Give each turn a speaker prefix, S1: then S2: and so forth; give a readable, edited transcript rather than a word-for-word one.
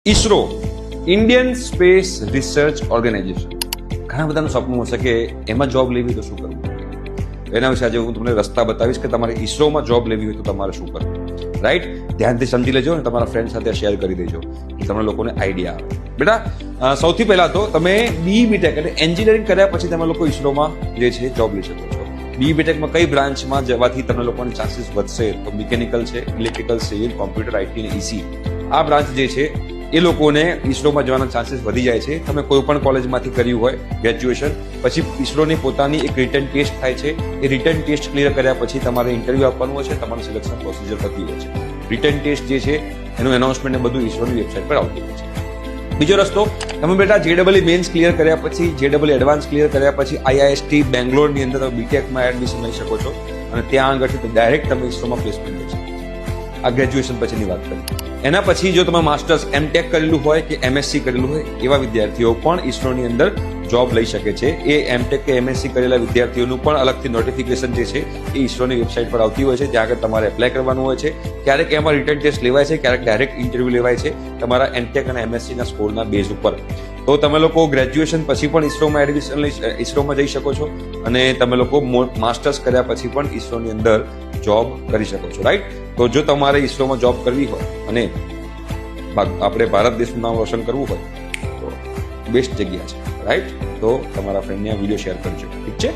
S1: ISRO Indian Space Research Organisation. ઘણા બધાનું સપનું હશે કે એમાં જોબ લેવી તો શું કરવું. એના વિશે આજે હું તમને રસ્તા બતાવીશ કે તમારે ઈસરોમાં જોબ લેવી હોય તો તમારે શું કરવું. રાઈટ, ધ્યાનથી સમજી લેજો અને તમારા ફ્રેન્ડ સાથે શેર કરી દેજો કે તમને લોકોને આઈડિયા આવે. બેટા, સૌથી પહેલા તો તમે BBTech એટલે એન્જિનિયરિંગ કર્યા પછી તમે લોકો ઈસરોમાં જે છે જોબ લઈ શકો છો. BBTechમાં કઈ બ્રાન્ચમાં જવાથી તમને લોકોને ચાન્સીસ વધશે તો મિકેનિકલ છે, ઇલેક્ટ્રિકલ, સિવિલ, કોમ્પ્યુટર, IT અને EC આ બ્રાન્ચ જે છે એ લોકોને ઈસરોમાં જવાના ચાન્સીસ વધી જાય છે. તમે કોઈ પણ કોલેજમાંથી કર્યું હોય ગ્રેજ્યુએશન પછી ઈસરોની પોતાની એક રિટર્ન ટેસ્ટ થાય છે. એ રિટર્ન ટેસ્ટ ક્લિયર કર્યા પછી તમારે ઇન્ટરવ્યુ આપવાનું હોય છે, તમારું સિલેક્શન પ્રોસિજર થતી હોય છે. રિટર્ન ટેસ્ટ જે છે એનું એનાઉન્સમેન્ટ બધું ઈસરોની વેબસાઇટ પર આવતું હોય છે. બીજો રસ્તો, તમે બેટા JEE મેન્સ ક્લિયર કર્યા પછી, JEE એડવાન્સ ક્લિયર કર્યા પછી IIST બેંગ્લોરની અંદર તમે BTechમાં એડમિશન લઈ શકો છો અને ત્યાં આગળથી ડાયરેક્ટ તમે ઈસરોમાં પ્લેસમેન્ટ લઈ શકો છો. આ ગ્રેજ્યુએશન પછીની વાત કરી. એના પછી જો તમે માસ્ટર્સ MTech કરેલું હોય કે MSc કરેલું હોય એવા વિદ્યાર્થીઓ પણ ઈસરોની અંદર જોબ લઈ શકે છે. એ MTech કે MSc કરેલા વિદ્યાર્થીઓનું પણ અલગથી નોટિફિકેશન જે છે એ ઈસરોની વેબસાઇટ પર આવતી હોય છે. ત્યાં આગળ તમારે એપ્લાય કરવાનું હોય છે. ક્યારેક એમાં રિટર્ન ટેસ્ટ લેવાય છે, ક્યારેક ડાયરેક્ટ ઇન્ટરવ્યુ લેવાય છે તમારા MTech અને MSc ના સ્કોરના બેઝ ઉપર. તો તમે લોકો ગ્રેજ્યુએશન પછી પણ ઈસરોમાં જઈ શકો છો અને તમે લોકો માસ્ટર્સ કર્યા પછી પણ ઈસરોની અંદર જોબ કરી શકો છો. રાઈટ, તો જો તમારે ઈસરોમાં જોબ કરવી હોય અને આપણે ભારત દેશનું નામ રોશન કરવું હોય તો બેસ્ટ જગ્યા છે. રાઈટ, તો તમારા ફ્રેન્ડને આ વિડીયો શેર કરજો. ઠીક છે.